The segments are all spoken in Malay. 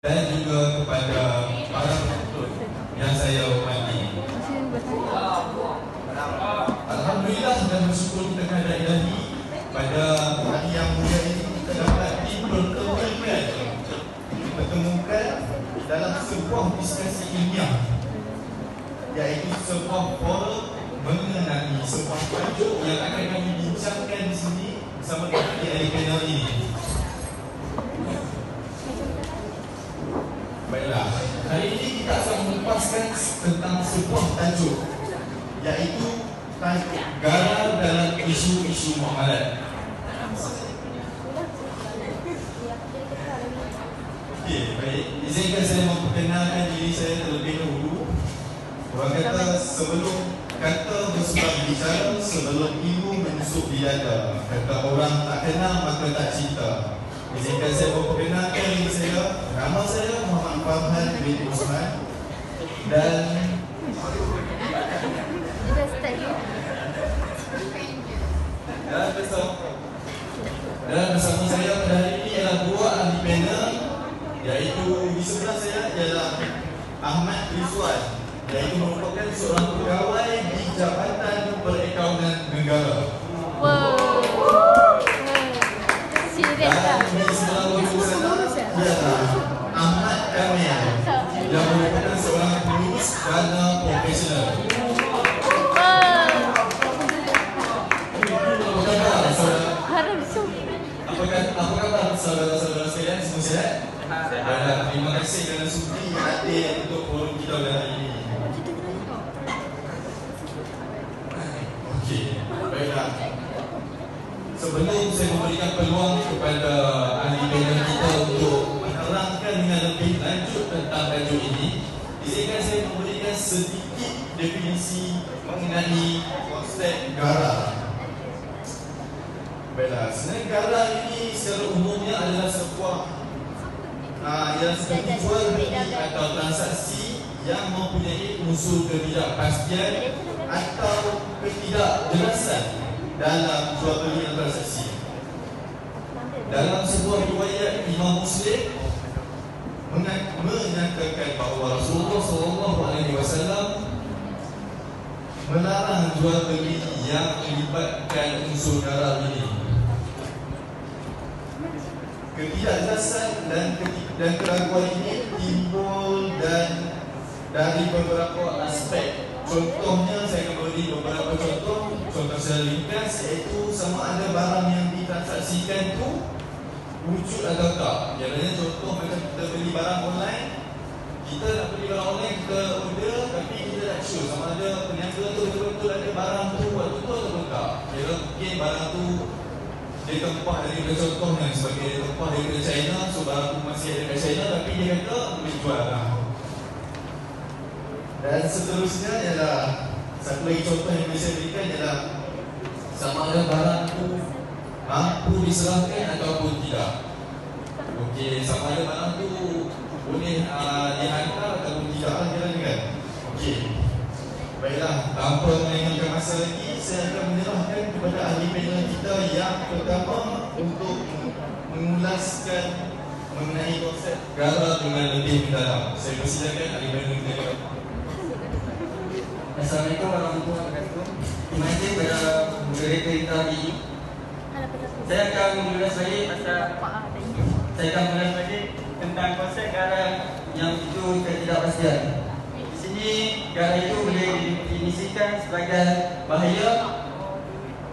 dan juga kepada para penonton yang saya hormati. Alhamdulillah dan bersyukur kepada Ilahi pada hari yang mulia ini kita dapat dipertemukan dalam sebuah diskusi ilmiah, iaitu sebuah forum mengenai sebuah tajuk yang akan kami bincangkan di sini bersama dengan ahli panel ini. Baiklah, hari ini kita akan mengulaskan tentang sebuah tajuk, iaitu tajuk garal dalam isu-isu muamalat. Okey, baik. Izinkan saya memperkenalkan diri saya terlebih dahulu. Orang kata sebelum kata bersuara bicara, sebelum ilmu menusuk di dada. Kata orang tak kenal maka tak cinta. Izinkan saya memperkenalkan diri saya. Nama saya Muhammad Farhan bin Usman. Dan bersama saya pada hari ini ialah dua ahli panel, iaitu di sebelah saya ialah Ahmad Rizwan, iaitu merupakan seorang pegawai di Jabatan Perakaunan Negara. Dan di sebelah ujung sana ialah Ahmad Kamil, yang merupakan seorang pengurus dana profesional. Apa khabar saudara-saudara sekalian, semua sihat? Baiklah, terima kasih kerana sudi hadir untuk forum kita pada hari ini. Okey, baiklah. Sebelum saya memberikan peluang kepada ahli panel kita untuk menerangkan dengan lebih lanjut tentang tajuk ini, izinkan saya memberikan sedikit definisi mengenai konsep garal. Baiklah, sebenarnya garal ini secara umumnya adalah sebuah yang seperti jual beli atau transaksi yang mempunyai unsur ketidakpastian atau ketidakjelasan dalam jual beli transaksi. Dalam sebuah riwayat Imam Muslim menyatakan bahawa Rasulullah SAW melarang jual beli yang melibatkan unsur garal ini. Ketidakjelasan dan keraguan ini timbul dari beberapa aspek. Contohnya, saya akan beri beberapa contoh secara ringkas, iaitu sama ada barang yang ditransaksikan itu wujud atau tak. Biasanya contoh macam kita beli barang online, kita nak beli barang online, kita order tapi kita tak sure sama ada peniaga tu betul-betul ada barang tu waktu tu atau tak. Jadi mungkin barang tu dia tempah daripada, contohnya sebagai tempah daripada China, so barang tu masih ada kat China tapi dia kata boleh jual lah. Dan seterusnya ialah satu lagi contoh yang boleh saya berikan ialah sama ada barang tu mampu diserahkan ataupun tidak. Okey, sama ada barang tu boleh dihantar ataupun tidak, kan? Okey, baiklah, tanpa melengahkan masa lagi, saya akan menyerahkan kepada ahli panel kita yang pertama untuk mengulaskan mengenai konsep garal dengan lebih mendalam. Saya persilakan ahli panel kita. Assalamualaikum warahmatullahi wabarakatuh. Terima kasih kepada moderator kita hari ini. Saya akan mengulas lagi tentang konsep garal yang itu ketidakpastian. Di sini garal itu boleh didefinisikan sebagai bahaya,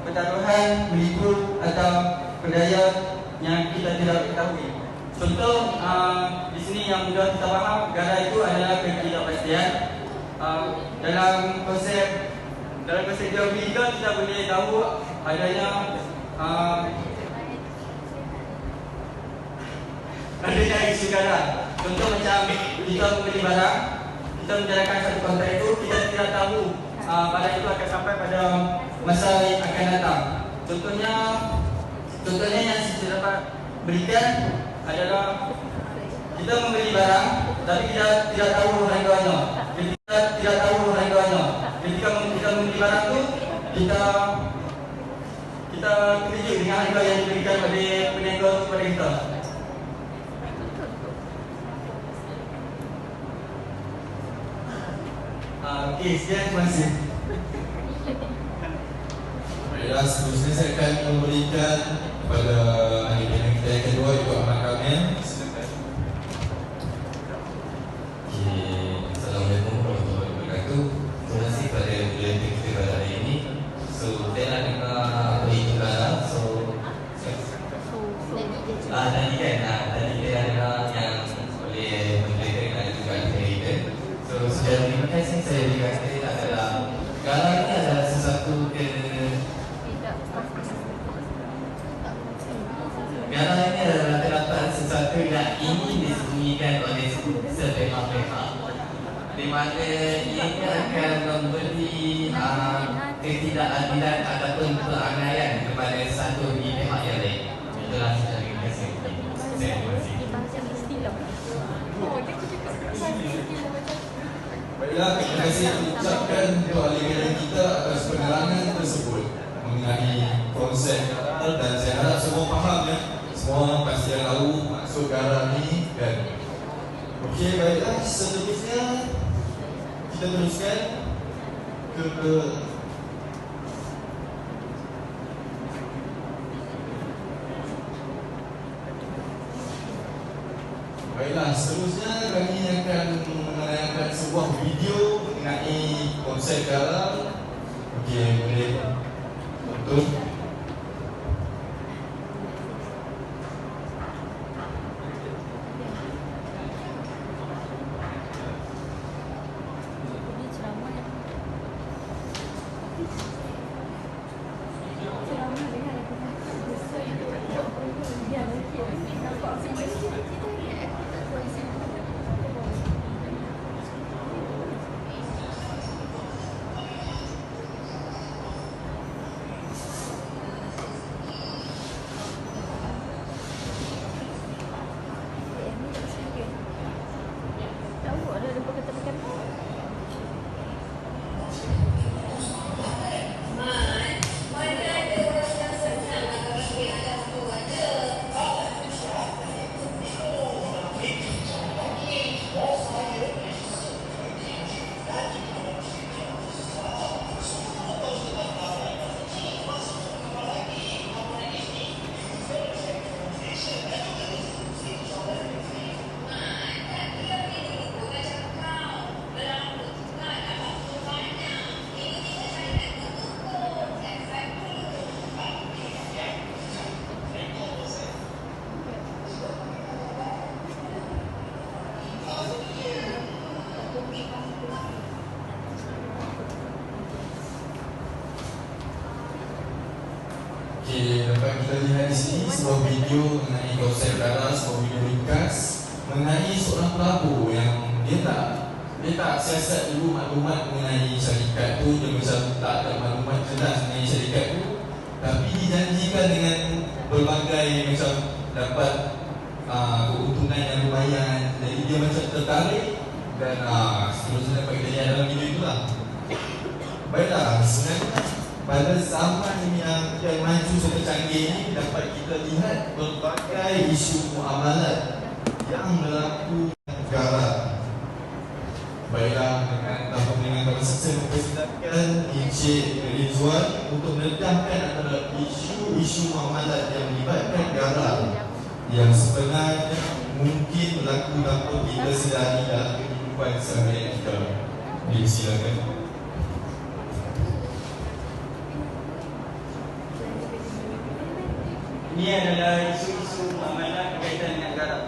pertaruhan, menipu atau berdaya yang kita tidak ketahui. Contoh di sini yang mudah kita faham, garal itu adalah ketidakpastian. Dalam konsep geopolitik kita boleh tahu adanya isu garal. Contoh macam kita membeli barang, kita menjalankan satu kontrak itu, kita tidak tahu barang itu akan sampai pada masa yang akan datang. Contohnya yang saya dapat berikan adalah kita membeli barang tapi kita tidak tahu harganya. Ketika kita membeli barang itu, kita terkejut dengan harga yang diberikan oleh peniaga kepada kita. Okey, sekian, terima kasih. Baiklah, seterusnya saya akan memberikan kepada ahli panel kita yang kedua, Ibu Ahmad Kamil. Silakan. Okay, Assalamualaikum warahmatullahi wabarakatuh. Terima kasih pada pelantik kita pada hari ini. So, saya nak dengar apa itu lah. So, tadi kita dengar yang oleh Menteri dan juga ahli kita. So, secara terima kasih saya dikata adalah galah ini adalah sesuatu galah ini adalah terdapat sesuatu yang ingin disembunyikan oleh sepihak-pihak, di mana ia akan memberi ketidakadilan ataupun penganiayaan kepada satu pihak yang lain. Itulah secara terima kasih. Terima kasih. Baiklah, terima kasih ucapkan untuk ahli panel kita atas penerangan tersebut mengenai konsep galah, dan saya harap semua faham ya. Semua pasti yang tahu maksud galah ni kan. Okey, baiklah, seterusnya kita teruskan ke baiklah, seterusnya kami akan menayangkan sebuah video mengenai konsep galah. Okey, boleh betul. Okey, dapat kita lihat di sini sebuah video mengenai konsep galah, sebuah video ringkas mengenai seorang pelabur yang dia tak siasat dulu maklumat mengenai syarikat tu. Dia macam tak ada maklumat jelas mengenai syarikat tu, tapi dijanjikan dengan berbagai macam dapat keuntungan yang lumayan. Jadi dia macam tertarik dan seterusnya dapat kita lihat dalam video itulah. Baiklah, sebenarnya pada zaman yang maju serta canggih ini dapat kita lihat berbagai isu muamalat yang berlaku negara. Baiklah, dengan saya mempersilakan Encik Rizwan untuk meledahkan antara isu-isu muamalat yang melibatkan negara yang sebenarnya mungkin berlaku tanpa kita sedari dalam kehidupan seharian kita. Silakan. Ini adalah isu-isu muamalah berkaitan dengan garam.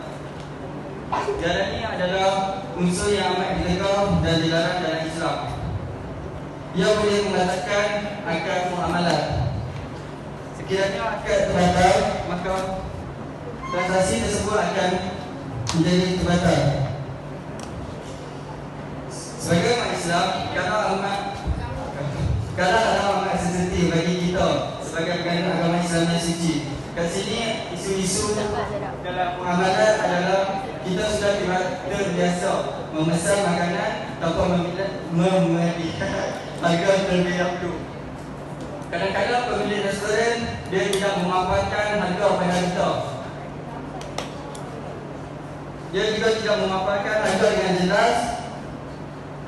Garam ini adalah unsur yang amat ditegak dan dilarang dalam Islam. Ia boleh membatalkan akad muamalah. Sekiranya akad terbatal, maka transaksi tersebut akan menjadi terbatal. Sebagai umat Islam, garam adalah amat sensitif bagi kita sebagai penganut agama Islam yang suci. Kat sini isu-isu dalam muamalah adalah kita sudah terbiasa memesan makanan tanpa memiliki harga terlebih dahulu. Kadang-kadang pemilik restoran dia tidak memaparkan harga pada kita. Dia juga tidak memaparkan harga dengan jelas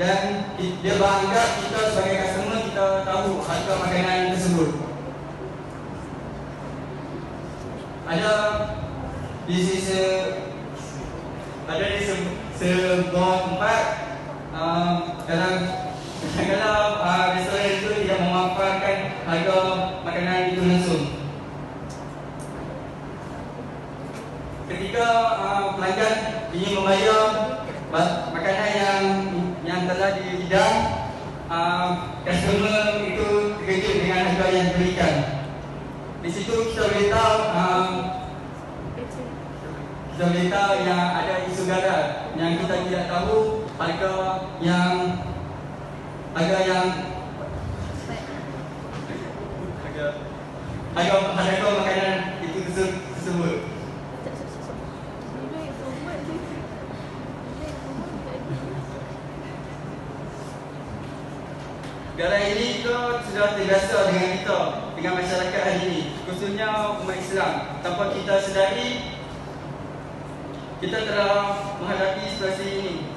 dan dia beranggap kita sebagai customer kita tahu harga makanan tersebut. Ada di sebuah tempat kadang-kadang restoran itu tidak memaparkan harga makanan itu langsung. Ketika pelanggan ingin membayar makanan yang telah dihidang, customer itu terkejut dengan harga yang diberikan. Di situ kita boleh tahu yang ada isu garal yang kita tidak tahu harga makanan itu tersebut. Garai ini kita sudah terbiasa dengan kita, dengan masyarakat hari ini, khususnya umat Islam. Tanpa kita sedari, kita telah menghadapi situasi ini.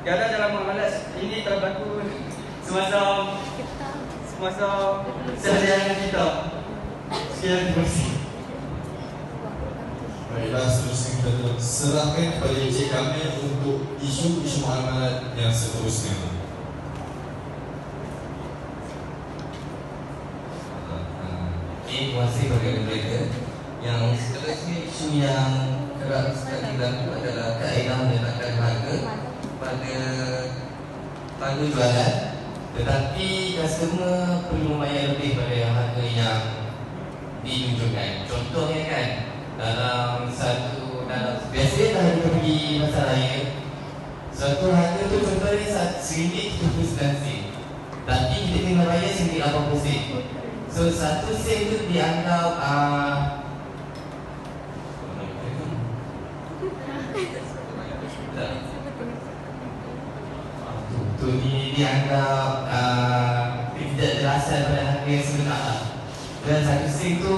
Garai dalam muamalat ini telah berlaku semasa seharian kita. Sekian, terima kasih. Baiklah, seterusnya kita serahkan kepada Encik Kamil untuk isu-isu muamalat yang seterusnya. Terima kasih kepada mereka. Yang seterusnya isu yang kerap sekali berlaku adalah kaedah menetapkan harga pada tangga jualan, tetapi customer perlu membayar lebih pada harga yang ditunjukkan. Contohnya kan, biasanya kita pergi pasar raya, satu harga tu contohnya RM1.79, tapi kita kena bayar RM1.80. So satu sen tu dianggap dianggap tidak jelasan pada harga yang sebenar. Dan satu sen tu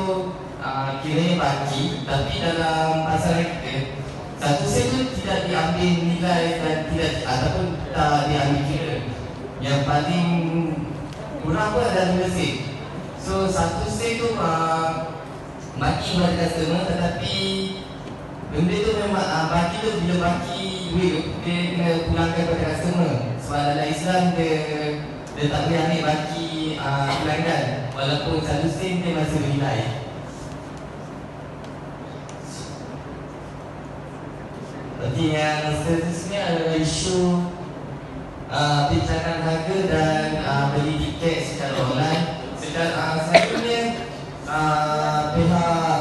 kiranya baki, tapi dalam pasaran kita satu sen tu tidak diambil nilai dan tidak ataupun tak diambil kira. Yang paling kurang pun adalah 2 sen. So satu sen tu baki kepada customer, tetapi benda tu memang baki tu bila baki duit dia kena pulangkan kepada customer. Sebab dalam Islam dia tak boleh ambil baki pelanggan walaupun satu sen dia masih bernilai. Jadi yang seterusnya adalah isu pinjaman harga dan beli tiket secara online. Selalunya pihak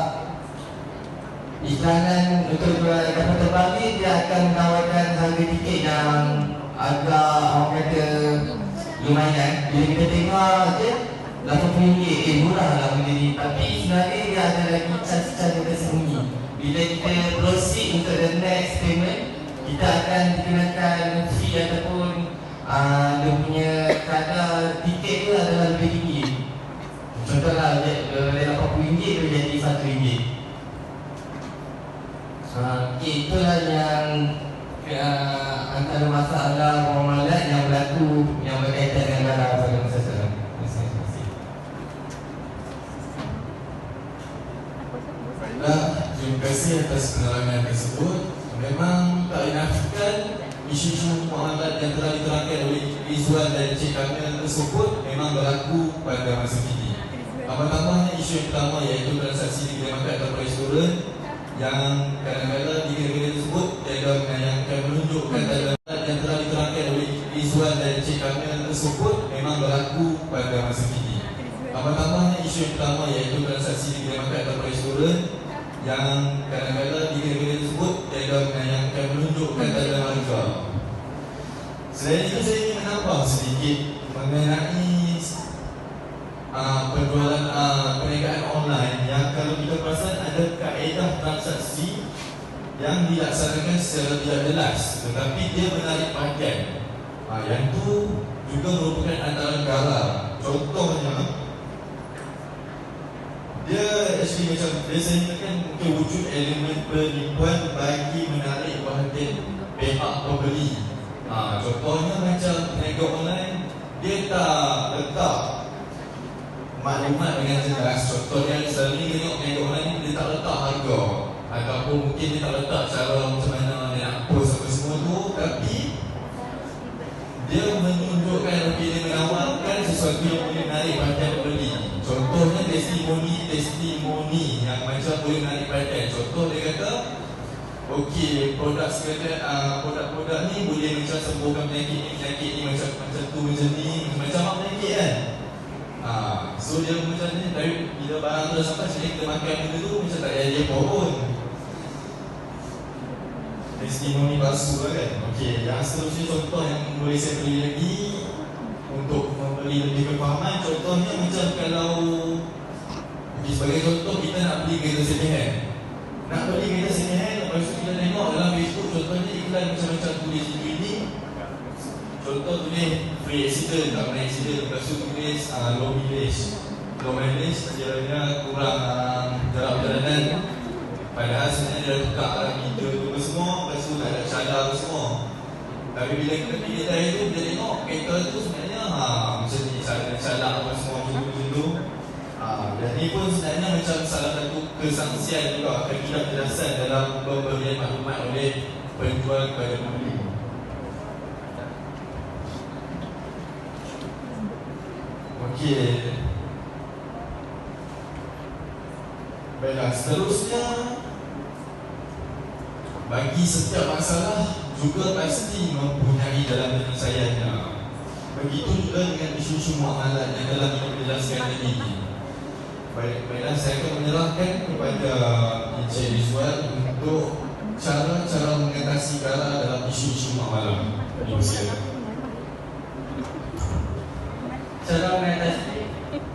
iklanan untuk kapal terbang ni dia akan menawarkan harga tiket yang agak orang kata lumayan. Bila kita tengok je RM80, murah lah benda ni. Tapi sebenarnya dia ada lagi cas-cas yang tersembunyi. Bila kita proceed untuk the next payment, kita akan dikenakan fee ataupun dia punya kadar tiket tu adalah lebih tinggi. Contohlah dari RM80 tu jadi RM1. Itulah yang antara masalah muamalat yang berlaku yang berkaitan dengan garam pada masa sekarang. Terima kasih. Baiklah, terima kasih atas penerangan tersebut. Memang tak dinafikan isu-isu muamalat yang telah diterangkan oleh Izwan dan Encik Kamil tersebut memang berlaku pada masa kini. Tambah-tambahnya isu yang pertama iaitu transaksi di kedai makan atau restoran yang kadang-kadang di kedai-kedai tersebut yang akan menunjukkan tanda yang telah diterangkan oleh Izwan dan Encik Kamil tersebut memang berlaku pada masa kini. Tambah-tambahnya isu yang pertama iaitu transaksi di kedai makan atau restoran yang kadang-kadang di kedai-kedai tersebut yang akan menunjukkan tanda harga. Selain itu saya ingin menambah sedikit mengenai penjualan perniagaan online yang kalau kita perasan ada kaedah transaksi yang dilaksanakan secara tidak jelas tetapi dia menarik perhatian. Yang itu juga merupakan antara garam. Contohnya dia actually macam dia sehinggakan mungkin wujud elemen penipuan bagi menarik perhatian pihak pembeli. Contohnya macam peniaga online, dia tak letak maklumat dengan jelas. Contohnya selalu ni tengok peniaga online ni, dia tak letak harga, ataupun mungkin dia tak letak cara macam mana dia nak post apa semua tu, tapi dia menunjukkan, dia menawarkan sesuatu yang boleh menarik perhatian pembeli. Contohnya testimoni yang macam boleh menarik perhatian. Contoh dia kata, okey, produk-produk ni boleh macam sembuhkan penyakit ni macam tu, macam ni, macam apa penyakit kan. So dia macam ni, dari bila barang tu dah sampai sini kita makan benda tu macam tak ada dia pun. Testimoni palsu lah kan. Okey, yang seterusnya contoh yang boleh saya beri lagi untuk memberi lebih kefahaman. Contohnya macam kalau sebagai contoh kita nak beli kereta second hand. Nak beli kereta second hand, lepas tu kita tengok dalam Facebook contohnya iklan macam-macam tulis ini. Contoh tulis free accident, tak pernah accident. Lepas tu tulis low mileage, perjalanannya kurang jarak perjalanan. Padahal sebenarnya dia dah tukar meter tu semua, lepas tu tak ada cadar tu semua. Tapi bila kita pergi kedai tu, kita tengok kereta tu sebenarnya macam ni, cadar apa semua macam tu. Dan ni pun sebenarnya macam salah satu kesangsian juga, ketidakjelasan dalam pemberian maklumat oleh penjual kepada pembeli. Okey. Baiklah, seterusnya bagi setiap masalah juga pasti mempunyai dalam penyelesaiannya. Begitu juga dengan isu-isu muamalat yang telah kita jelaskan tadi. Baiklah, saya akan menyerahkan kepada Encik Rizwan untuk cara-cara mengatasi gara dalam isu-isu muamalat. Cara mengatasi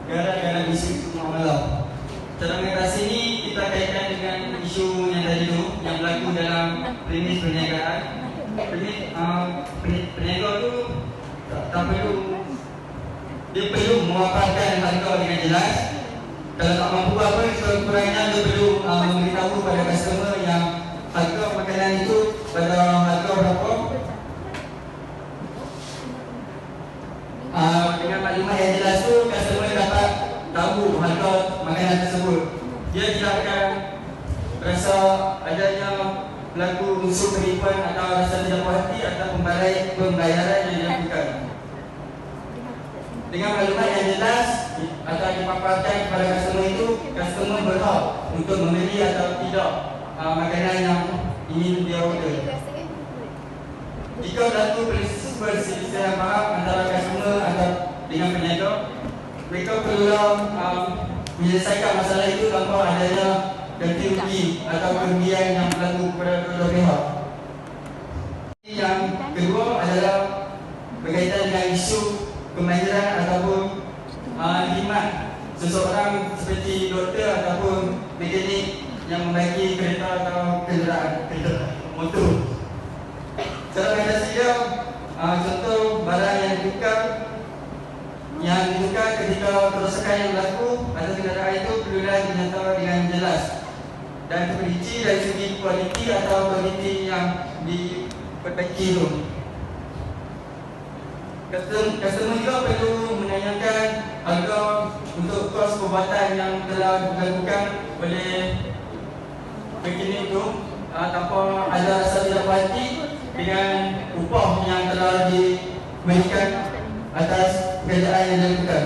gara dalam isu muamalat. Cara mengatasi ini kita kaitkan dengan isu yang tadi tu, yang berlaku dalam premis perniagaan. Peniaga tu tak perlu, dia perlu memaparkan harga dengan jelas. Kalau tak mampu apa, sekurang-kurangnya dia perlu memberitahu pada customer yang harga makanan itu pada harga berapa. Dengan maklumat yang jelas tu, customer dapat tahu harga makanan tersebut. Dia tidak akan rasa adanya berlaku unsur penipuan atau rasa tidak puas hati atau pembayaran yang dilakukan. Dengan maklumat yang jelas atau dipaparkan kepada customer itu, customer berhak untuk membeli atau tidak makanan yang ingin dia order. Jika berlaku perselisihan faham antara customer atau dengan peniaga, mereka perlu menyelesaikan masalah itu tanpa adanya ganti rugi atau kerugian yang berlaku kepada kedua pihak. Yang kedua adalah berkaitan dengan isu kemahiran ataupun khidmat seseorang seperti doktor ataupun mekanik yang membaiki kereta atau kenderaan motor. Cara mengatasi dia, contoh barang yang ditukar ketika kerosakan yang berlaku pada kenderaan itu perlulah dinyata dengan jelas dan terperinci dari segi kualiti atau kualiti yang diperbaiki itu. Customer juga perlu menanyakan harga untuk kos perubatan yang telah dilakukan oleh mekanik itu tanpa ada rasa tidak puas hati dengan upah yang telah diberikan atas pekerjaan yang dilakukan.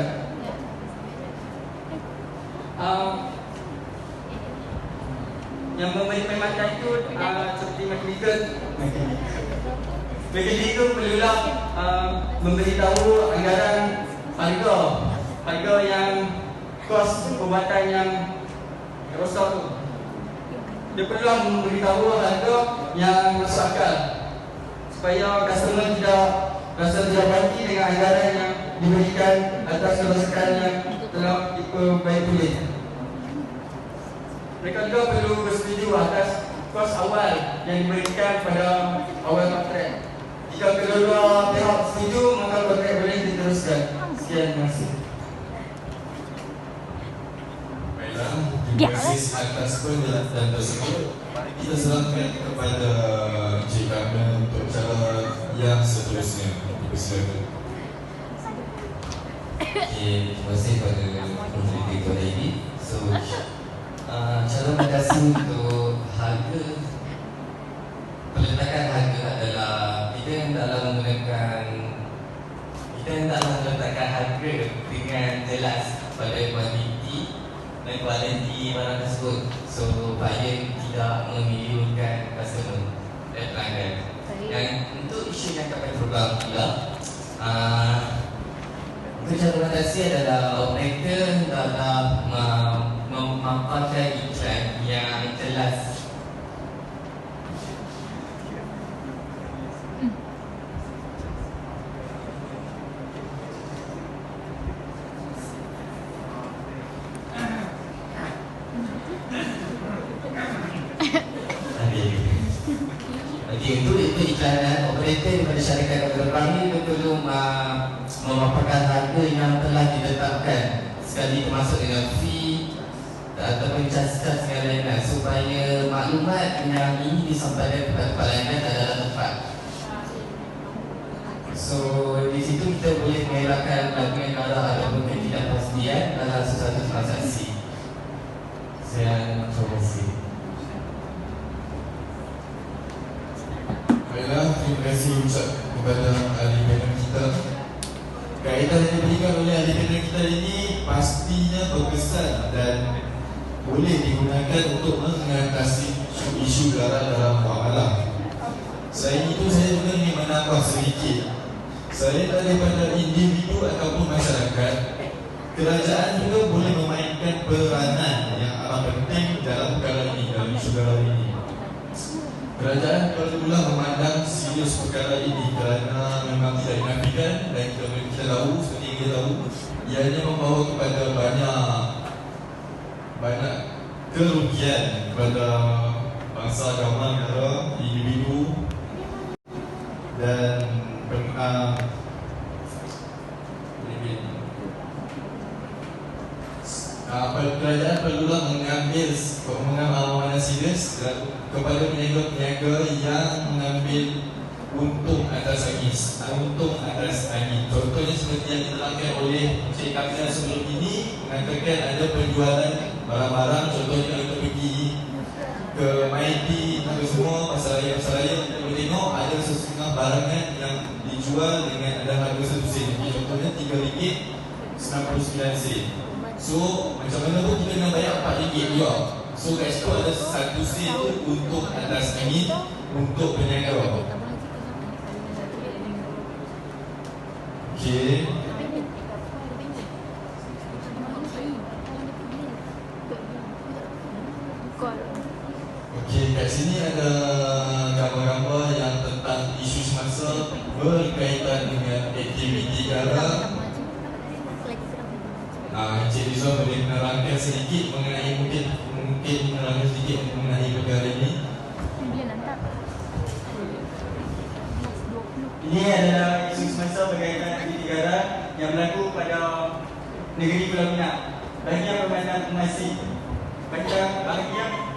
Yang memberi perkhidmatan itu seperti mekanik itu perlulah memberitahu anggaran harga yang kos perubatan yang rosak tu. Dia perlu memberitahu harga yang masuk akal supaya customer tidak rasa tidak hati dengan anggaran yang diberikan atas kerosakan yang telah diperbaiki. Mereka juga perlu bersetuju atas kos awal yang diberikan pada awal kontrak. Jika kedua pihak setuju, maka kontrak boleh diteruskan. Sekian, terima kasih. Baiklah, terima kasih atas penjelasan tersebut. Kita serahkan kepada Encik Kamil untuk cara yang seterusnya. Dipersilakan. Okay, terima kasih kepada Menteri kepada ini. So, cara mengatasi untuk harga, peletakan harga adalah kita dalam menggunakan, kita dalam meletakkan harga dengan jelas pada kuantiti dan kualiti barang tersebut, so supaya tidak membingungkan customer dan pelanggan. Dan untuk isu yang akan program pula, cara mengatasi adalah operator dalam memaparkan iklan yang jelas. Okey, untuk iklan operator daripada syarikat penerbangan ini perlu memaparkan harga yang telah ditetapkan sekali termasuk dengan fee ataupun cas-cas yang lainnya supaya maklumat yang ini disampaikan kepada pelanggan adalah tepat. So di situ kita boleh mengelakkan lakukan arah ataupun ketidakpastian dalam sesuatu transaksi. Saya terima kasih. Baiklah, terima kasih ucap kepada ahli panel kita. Kaedah yang diberikan oleh ahli panel kita ini pastinya berkesan dan boleh digunakan untuk mengatasi isu garam dalam muamalah. Selain itu, saya juga ingin menambah sedikit. Selain daripada individu ataupun masyarakat, kerajaan juga boleh memainkan peranan yang amat penting dalam perkara ini, dalam isu garam ini. Kerajaan perlulah memandang serius perkara ini kerana memang tidak dinafikan dan kita tahu, seperti yang kita tahu, ianya membawa kepada banyak kerugian kepada bangsa, agama, negara, individu dan kerajaan perlulah mengambil amanah serius kepada peniaga-peniaga yang mengambil untung atas angin. Contohnya seperti yang diterangkan oleh Encik Kamil sebelum ini, mengatakan ada penjualan barang-barang. Contohnya kita pergi ke Maiti, apa semua pasaraya kita boleh tengok ada sesungguhnya barangan yang dijual dengan ada harga 1 sen. Contohnya RM3.99. So macam mana pun kita kena bayar RM4 juga. So kat situ ada 1 sen tu untuk atas angin untuk peniaga. Okey. Okey, kat sini ada gambar-gambar yang tentang isu semasa berkaitan dengan aktiviti garam. Encik Rizal boleh menerangkan sedikit mengenai mungkin menerangkan sedikit mengenai perkara ini. Ini adalah isu semasa berkaitan aktiviti garam yang berlaku pada negeri Pulau Pinang. Bagi yang bermandang emasih, bagi yang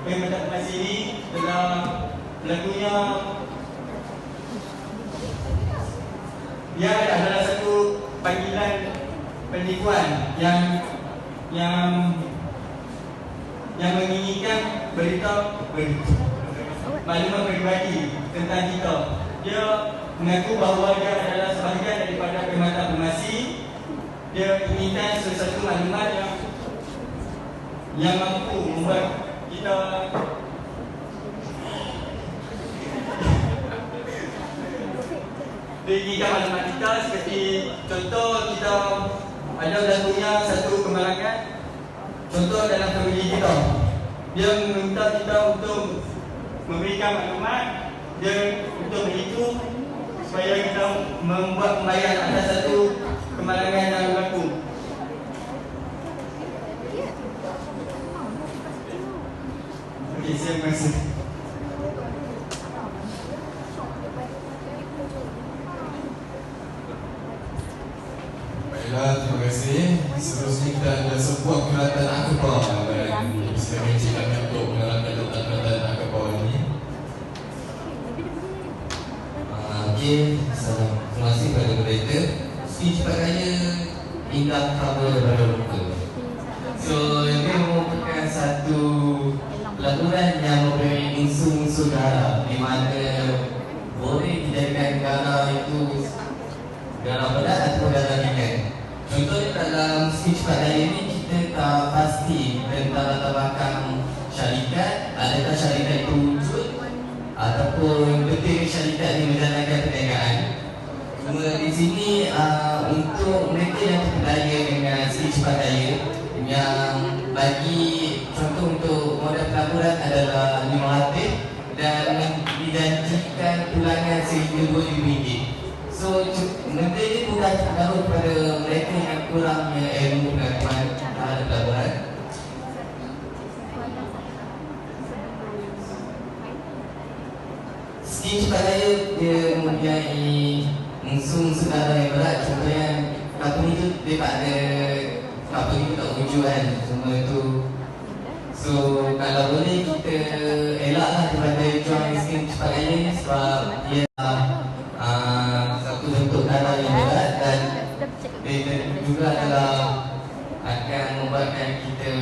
bermandang emasih ini telah berlakunya, dia adalah satu panggilan penipuan yang menginginkan maklumat peribadi tentang kita. Dia mengaku bahawa dia adalah sebahagian daripada perkhidmatan farmasi. Dia inginkan sesuatu maklumat yang mampu membuat kita inginkan maklumat kita, seperti contoh kita ada berlakunya satu kemalangan. Contoh dalam family kita, dia meminta kita untuk memberikan maklumat, dia untuk menghitung supaya kita membuat pembayaran atas satu kemalangan yang berlaku. Okey, terima kasih. Baiklah, terima kasih. Seterusnya kita ada sebuah peralatan akbar dan silakan Encik kami untuk menerangkan tentang peralatan akbar ini. Okey, terima kasih kepada moderator. Speech cepat raya indah cover daripada muka. So, ini merupakan satu peraturan yang mempunyai unsur-unsur negara, di mana boleh dijadikan negara itu negara berat atau negara ringan. Contohnya dalam speech pada hari ini kita tak pasti tentang latar belakang syarikat, adakah syarikat itu wujud ataupun betul syarikat ini menjalankan perniagaan. Cuma di sini untuk mereka yang terpedaya dengan speech pada hari yang bagi contoh untuk modal pelaburan adalah RM500 dan dijanjikan pulangan sehingga RM2,000. So, benda ini bukan terpengaruh kepada mereka yang kurangnya ilmu pengetahuan terhadap pelaburan. Skim cepat raya dia mempunyai unsur-unsur negara yang berat. Contohnya kapal itu dia tak ada, kapal itu tak wujud kan, semua itu. So kalau boleh kita elaklah daripada join skim cepat raya ni sebab dia satu bentuk negara yang berat dan dia juga adalah akan membuatkan kita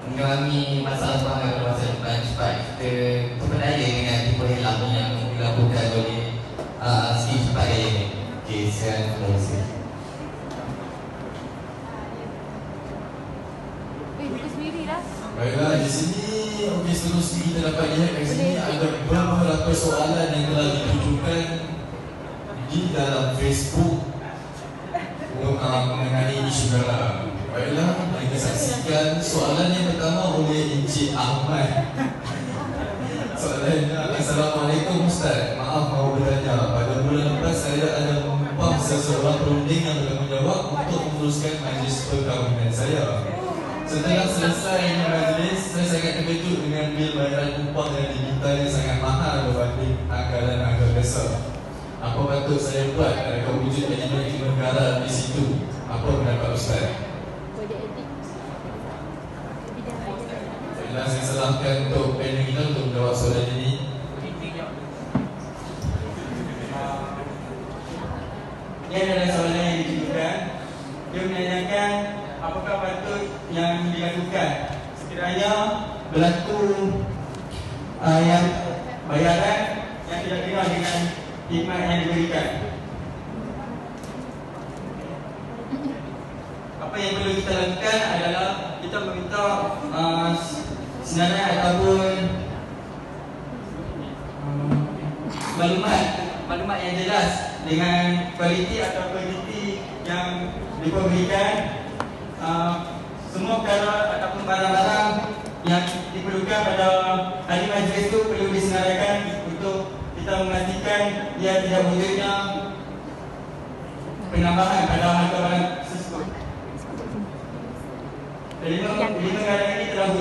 mengalami masalah pada masa depan sebab kita terpedaya dengan tipe hilang yang dilakukan oleh skim cepat raya ni. Okay, terima kasih. Baiklah, di sini okey, seterusnya kita dapat lihat kat sini ada beberapa soalan yang telah ditujukan di dalam Facebook untuk mengenai isu negara. Baiklah, kita saksikan soalan yang pertama oleh Encik Ahmad. Soalannya, Assalamualaikum Ustaz. Maaf mahu bertanya, pada bulan lepas saya ada menumpang seseorang perunding yang bertanggungjawab untuk menguruskan majlis perkahwinan saya. Setelah selesai majlis, saya sangat terkejut dengan bil bayaran upah yang diminta yang sangat mahal berbanding anggaran harga biasa. Apa patut saya buat? Adakah wujud manajemen negara di situ? Apa pendapat Ustaz? Baiklah, saya serahkan untuk panel kita untuk menjawab soalan ini. Ini adalah soalan yang ditujukan. Dia menanyakan apakah patut yang dilakukan sekiranya berlaku yang bayaran yang tidak kira dengan khidmat yang diberikan. Apa yang perlu kita lakukan adalah kita meminta senarai ataupun maklumat yang jelas dengan kualiti atau kuantiti yang diberikan. Semua perkara ataupun barang-barang yang diperlukan pada hari majlis itu perlu disenaraikan untuk kita memastikan dia tidak wujudnya penambahan pada harga barang tersebut. Lima negara ini telah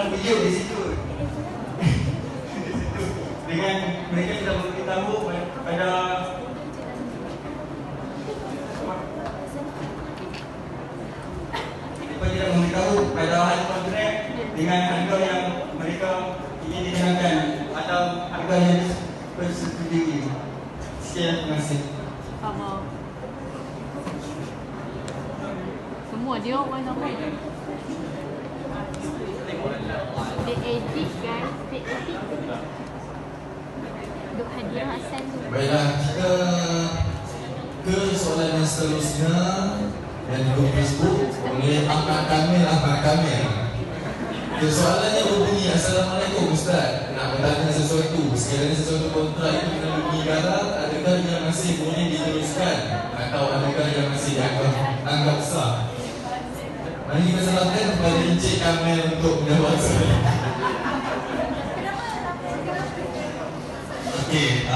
wujud di situ dengan mereka sudah memberitahu pada tidak memberitahu pada hal kontrak dengan harga yang mereka ingin dikenakan atau harga yang bersetujui. Sekian, terima kasih. Semua dia orang sama. Dia edit guys, dia edit. Duk hadiah asal tu. Baiklah, kita ke soalan yang seterusnya yang di Facebook oleh Ahmad Kamil. Soalannya berbunyi, Assalamualaikum Ustaz, nak bertanya sesuatu. Sekiranya sesuatu kontrak itu kena bunyi negara, adakah ia masih boleh diteruskan atau adakah ia masih dianggap sah? Mari kita serahkan kepada Encik Kamil untuk menjawab soalan. Okey,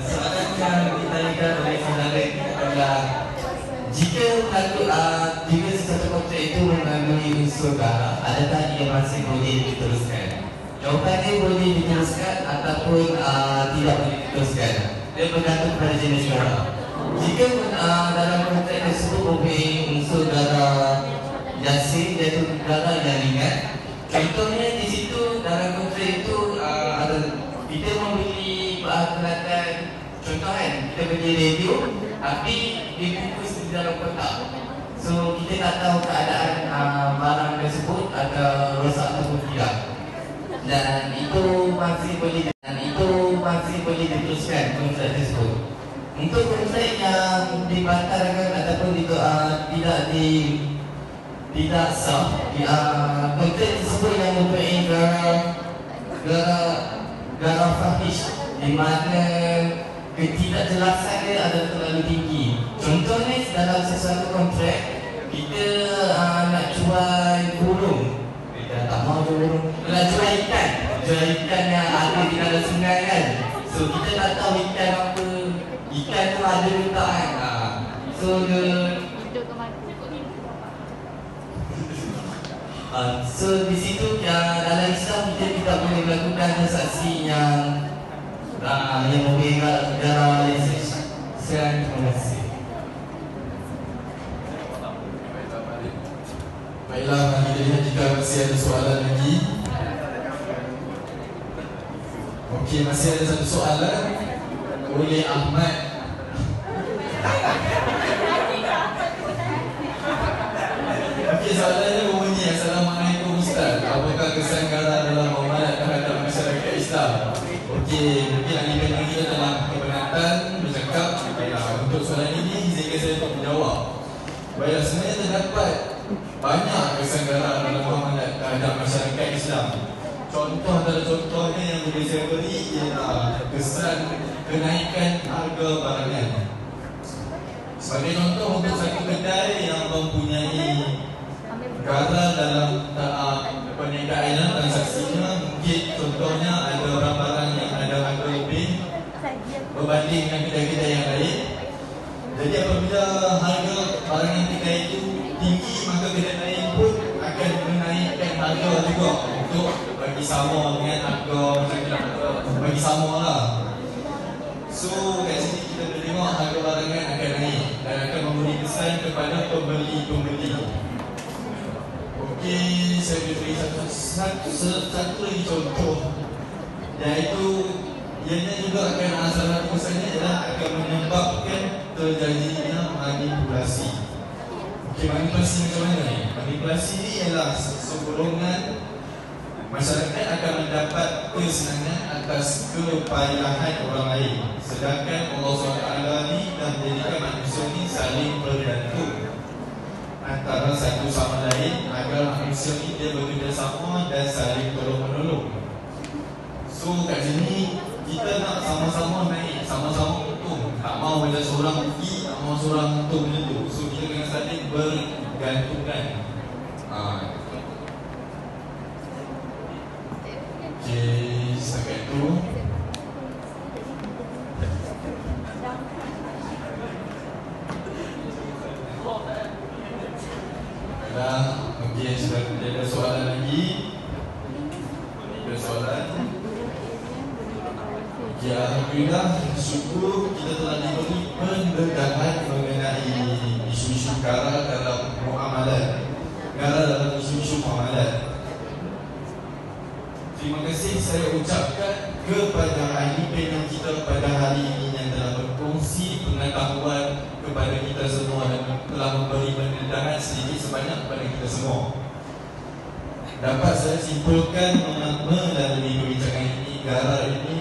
soalan yang ditanyakan oleh saudara adalah jika sesuatu kontrak itu mengandungi unsur negara, adakah ia masih boleh diteruskan? Jawapannya boleh diteruskan ataupun tidak boleh diteruskan. Dia bergantung pada jenis negara. Jika dalam kontrak tersebut mempunyai unsur negara jasir, iaitu negara yang ringan, contohnya di situ dalam kontrak itu ada contoh kan, kita beli radio tapi dibungkus di dalam kotak. So kita tak tahu keadaan barang tersebut ada rosak ataupun tidak. Dan itu masih boleh diteruskan kontrak tersebut. Untuk kontrak yang dibatalkan ataupun tidak sah, kontrak tersebut yang mempunyai garam fahish, di mana ketidakjelasan dia adalah terlalu tinggi. Contohnya dalam sesuatu kontrak kita nak jual burung, kita tak mau jual burung, nak jual ikan yang ada di dalam sungai kan. So kita tak tahu ikan apa, ikan tu ada letak kan. So so di situ dalam Islam kita tidak boleh melakukan transaksi yang memberi garam lisensi. Terima kasih. Baiklah, mari kita lihat jika masih ada soalan lagi. Okey, masih ada satu soalan oleh Ahmad. Okey, soalannya berbunyi, Assalamualaikum Ustaz. Apakah kesan garam dalam muamalah terhadap masyarakat Islam? Okey, mungkin ahli-ahli kita dalam keberatan bercakap. Untuk soalan ini, izinkan saya untuk menjawab. Baiklah, sebenarnya terdapat banyak kesan garam dalam muamalah terhadap masyarakat Islam. Contoh antara contohnya yang boleh saya beri ialah kesan kenaikan harga barangan. Sebagai contoh, untuk satu kedai yang mempunyai garam dalam perniagaan dan transaksinya, mungkin contohnya ada barang-barang yang ada harga lebih berbanding dengan kedai-kedai yang lain. Jadi apabila harga barang yang kedai itu tinggi, maka kedai lain pun akan menaikkan harga juga untuk bagi sama dengan harga bagi sama lah. So kat sini kita boleh tengok harga barangan akan naik dan akan memberi kesan kepada pembeli-pembeli. Okey, saya beri satu lagi contoh, iaitu ianya juga akan salah satu kesannya adalah akan menyebabkan terjadinya manipulasi. Okey, manipulasi macam mana ni? Manipulasi ni ialah segolongan masyarakat akan mendapat kesenangan atas kepayahan orang lain, sedangkan Allah SWT ni dah menjadikan manusia ni saling bergantung antara satu sama lain agar manusia ni dia bekerjasama dan saling tolong-menolong. So kat sini kita nak sama-sama naik, sama-sama untung. Tak mau macam seorang rugi, tak mau seorang untung macam tu. So kita kena saling bergantungan. Okey, setakat itu. Baiklah, okey, sudah ada soalan lagi. Ada soalan? Ya, alhamdulillah, syukur kita telah diberi pendedahan mengenai isu-isu garam dalam muamalat. Garam dalam isu-isu muamalat. Terima kasih saya ucapkan kepada ahli panel kita pada hari ini yang telah berkongsi pengetahuan kepada kita semua dan telah memberi pendedahan sedikit sebanyak kepada kita semua. Dapat saya simpulkan melalui perbincangan ini, garam ini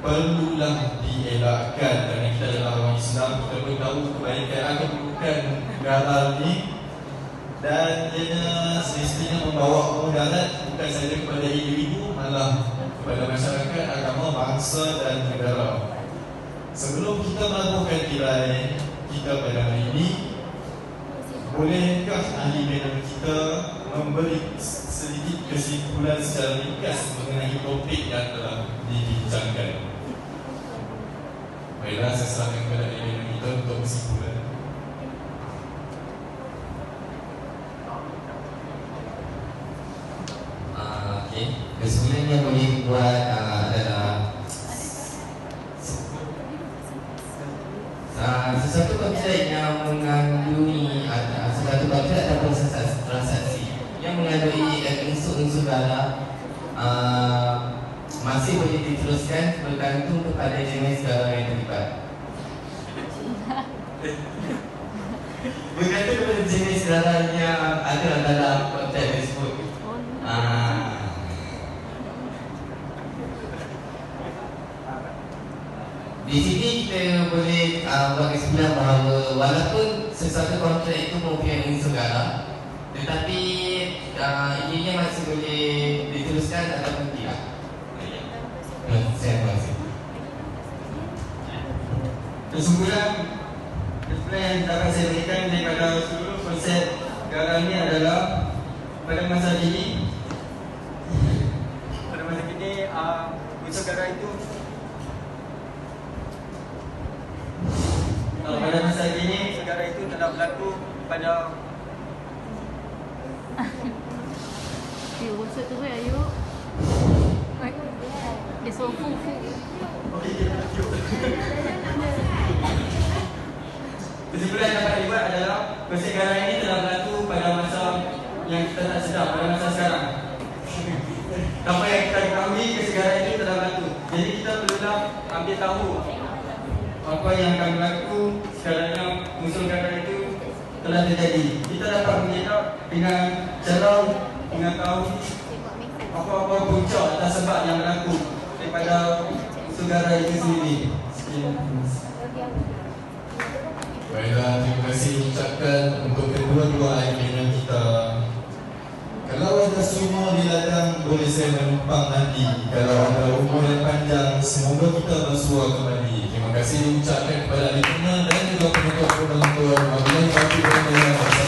perlulah dielakkan kerana kita adalah orang Islam. Kita perlu tahu kebaikan atau keburukan garam ini, dan ianya semestinya membawa mudarat bukan sahaja kepada individu, malah kepada masyarakat, agama, bangsa dan negara. Sebelum kita melakukan tirai kita pada hari ini, bolehkah ahli panel kita memberi sedikit kesimpulan secara ringkas mengenai topik yang telah dibincangkan? Baiklah, saya serahkan kepada ahli panel kita untuk kesimpulan. Kesimpulan yang boleh buat adalah sesuatu kontrak yang mengandungi sesuatu kontrak ataupun transaksi yang mengandungi unsur-unsur garam masih boleh diteruskan bergantung kepada jenis garang yang terlibat. Bergantung kepada jenis garang yang ada dalam konteks tersebut. Di sini kita boleh buat kesimpulan bahawa walaupun sesuatu kontrak itu mempunyai unsur garang, tetapi ianya masih boleh diteruskan ataupun tidak. Saya terima kasih. Kesimpulan yang dapat saya berikan daripada seluruh konsep garang ini adalah pada masa kini unsur garang itu pada masa kini segala itu telah berlaku pada You also to where are you? It's so full. kesimpulan yang dapat dibuat adalah konsep garang ini telah berlaku pada masa yang kita tak sedar, pada masa sekarang. Apa yang kita ketahui, kesegaran ini telah berlaku. Jadi kita perlulah ambil tahu apa yang akan berlaku sekiranya unsur garang itu telah terjadi. Kita dapat mengelak dengan cara mengetahui apa-apa punca atau sebab yang berlaku daripada unsur garang itu sendiri. Baiklah, terima kasih ucapkan untuk kedua-dua agreement kita. Kalau ada semua di ladang, boleh saya menumpang nanti. Kalau ada umur yang panjang, semoga kita bersua kembali. Terima kasih diucapkan kepada ahli dan juga penuntut-penuntut. Wabillahi taufiq wal hidayah.